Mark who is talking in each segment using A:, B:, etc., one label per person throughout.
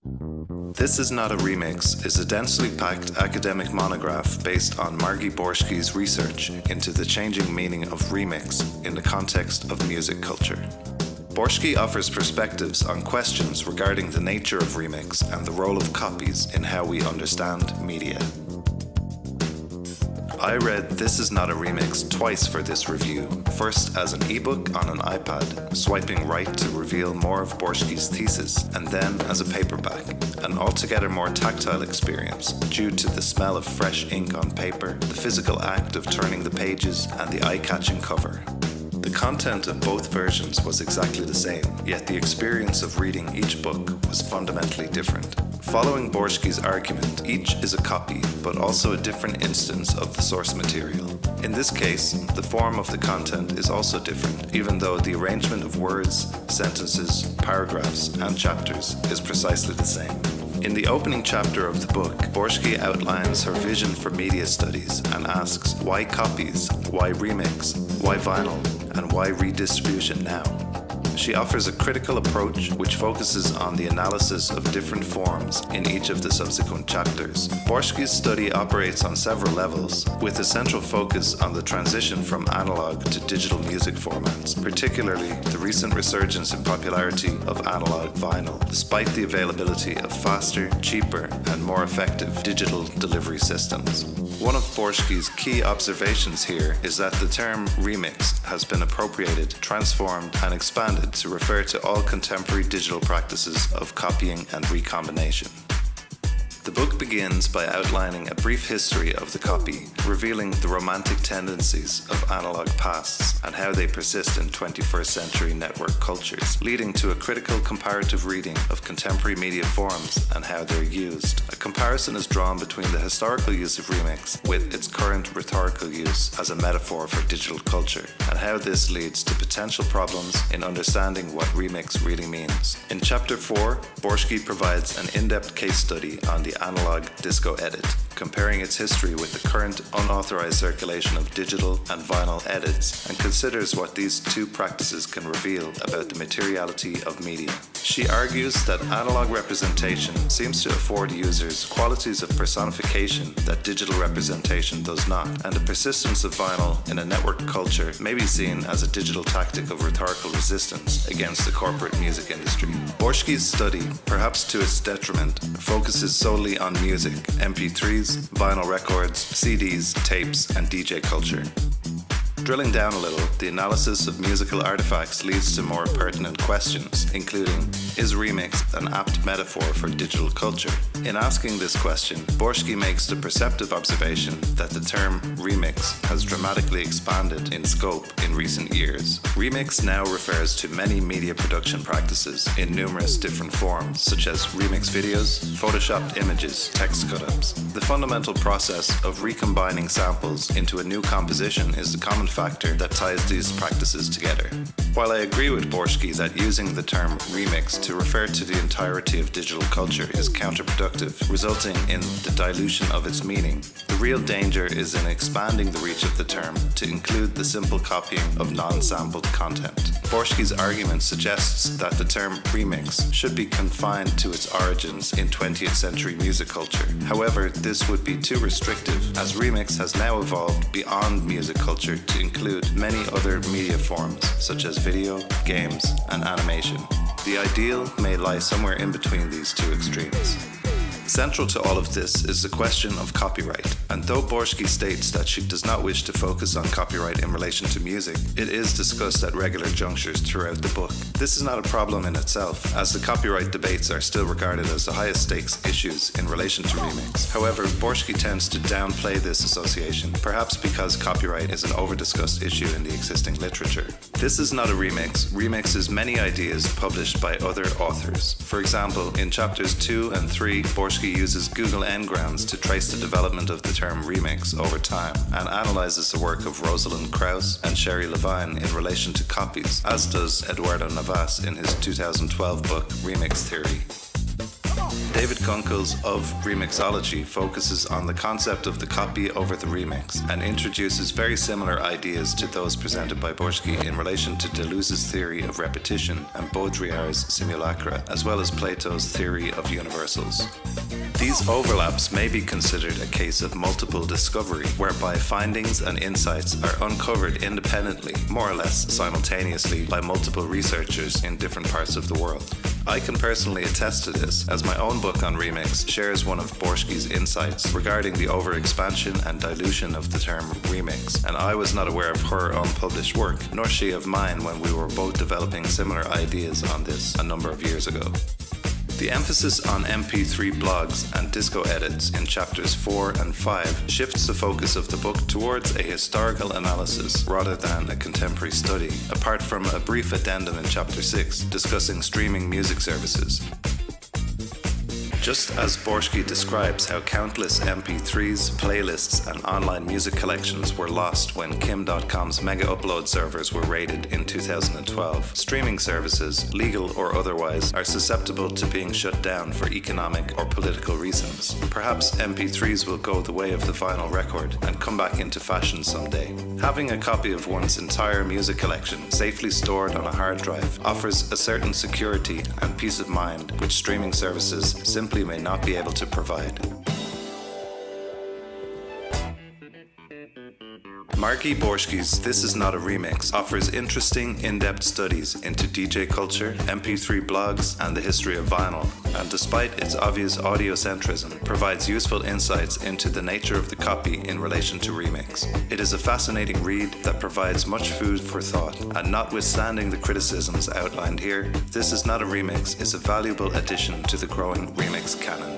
A: This Is Not a Remix is a densely packed academic monograph based on Margie Borschke's research into the changing meaning of remix in the context of music culture. Borschke offers perspectives on questions regarding the nature of remix and the role of copies in how we understand media. I read This Is Not a Remix twice for this review, first as an ebook on an iPad, swiping right to reveal more of Borschke's thesis, and then as a paperback, an altogether more tactile experience due to the smell of fresh ink on paper, the physical act of turning the pages, and the eye-catching cover. The content of both versions was exactly the same, yet the experience of reading each book was fundamentally different. Following Borschke's argument, each is a copy, but also a different instance of the source material. In this case, the form of the content is also different, even though the arrangement of words, sentences, paragraphs, and chapters is precisely the same. In the opening chapter of the book, Borschke outlines her vision for media studies and asks, why copies, why remix, why vinyl, and why redistribution now? She offers a critical approach which focuses on the analysis of different forms in each of the subsequent chapters. Borschke's study operates on several levels, with a central focus on the transition from analog to digital music formats, particularly the recent resurgence in popularity of analog vinyl, despite the availability of faster, cheaper, and more effective digital delivery systems. One of Borschke's key observations here is that the term remix has been appropriated, transformed, and expanded to refer to all contemporary digital practices of copying and recombination. The book begins by outlining a brief history of the copy, revealing the romantic tendencies of analog pasts and how they persist in 21st century network cultures, leading to a critical comparative reading of contemporary media forms and how they're used. A comparison is drawn between the historical use of remix with its current rhetorical use as a metaphor for digital culture, and how this leads to potential problems in understanding what remix really means. In Chapter 4, Borschke provides an in-depth case study on the analog disco edit, comparing its history with the current unauthorized circulation of digital and vinyl edits, and considers what these two practices can reveal about the materiality of media. She argues that analog representation seems to afford users qualities of personification that digital representation does not, and the persistence of vinyl in a network culture may be seen as a digital tactic of rhetorical resistance against the corporate music industry. Borschke's study, perhaps to its detriment, focuses solely on music, MP3s, vinyl records, CDs, tapes, and DJ culture. Drilling down a little, the analysis of musical artifacts leads to more pertinent questions, including, is remix an apt metaphor for digital culture? In asking this question, Borschke makes the perceptive observation that the term remix has dramatically expanded in scope in recent years. Remix now refers to many media production practices in numerous different forms, such as remix videos, photoshopped images, text cut-ups. The fundamental process of recombining samples into a new composition is the common factor that ties these practices together. While I agree with Borschke that using the term remix to refer to the entirety of digital culture is counterproductive, resulting in the dilution of its meaning, the real danger is in expanding the reach of the term to include the simple copying of non-sampled content. Borschke's argument suggests that the term remix should be confined to its origins in 20th century music culture. However, this would be too restrictive, as remix has now evolved beyond music culture to include many other media forms, such as video, games, and animation. The ideal may lie somewhere in between these two extremes. Central to all of this is the question of copyright, and though Borschke states that she does not wish to focus on copyright in relation to music, it is discussed at regular junctures throughout the book. This is not a problem in itself, as the copyright debates are still regarded as the highest stakes issues in relation to remix. However, Borschke tends to downplay this association, perhaps because copyright is an over-discussed issue in the existing literature. This is not a remix. Remixes many ideas published by other authors. For example, in chapters 2 and 3, Borschke uses Google Ngrams to trace the development of the term remix over time and analyzes the work of Rosalind Krauss and Sherry Levine in relation to copies, as does Eduardo Navas in his 2012 book Remix Theory. David Kunkel's Of Remixology focuses on the concept of the copy over the remix and introduces very similar ideas to those presented by Borschke in relation to Deleuze's theory of repetition and Baudrillard's simulacra, as well as Plato's theory of universals. These overlaps may be considered a case of multiple discovery, whereby findings and insights are uncovered independently, more or less simultaneously, by multiple researchers in different parts of the world. I can personally attest to this, as my own book on remix shares one of Borschke's insights regarding the overexpansion and dilution of the term remix, and I was not aware of her unpublished work, nor she of mine when we were both developing similar ideas on this a number of years ago. The emphasis on MP3 blogs and disco edits in chapters 4 and 5 shifts the focus of the book towards a historical analysis rather than a contemporary study, apart from a brief addendum in chapter 6 discussing streaming music services. Just as Borschke describes how countless MP3s, playlists, and online music collections were lost when Kim.com's mega upload servers were raided in 2012, streaming services, legal or otherwise, are susceptible to being shut down for economic or political reasons. Perhaps MP3s will go the way of the vinyl record and come back into fashion someday. Having a copy of one's entire music collection safely stored on a hard drive offers a certain security and peace of mind which streaming services simply may not be able to provide. Margie Borschke's This Is Not a Remix offers interesting, in-depth studies into DJ culture, MP3 blogs, and the history of vinyl, and despite its obvious audiocentrism, provides useful insights into the nature of the copy in relation to remix. It is a fascinating read that provides much food for thought, and notwithstanding the criticisms outlined here, This Is Not a Remix is a valuable addition to the growing remix canon.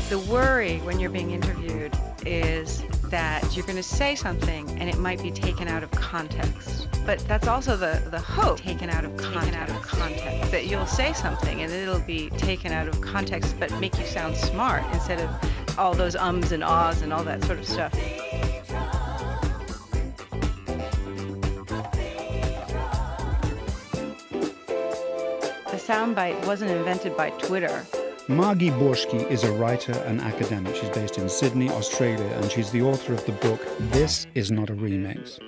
B: The worry when you're being interviewed is that you're going to say something and it might be taken out of context. But that's also the hope, taken out of context, that you'll say something and it'll be taken out of context but make you sound smart instead of all those ums and ahs and all that sort of stuff. The soundbite wasn't invented by Twitter.
C: Margie Borschke is a writer and academic. She's based in Sydney, Australia, and she's the author of the book This Is Not a Remix.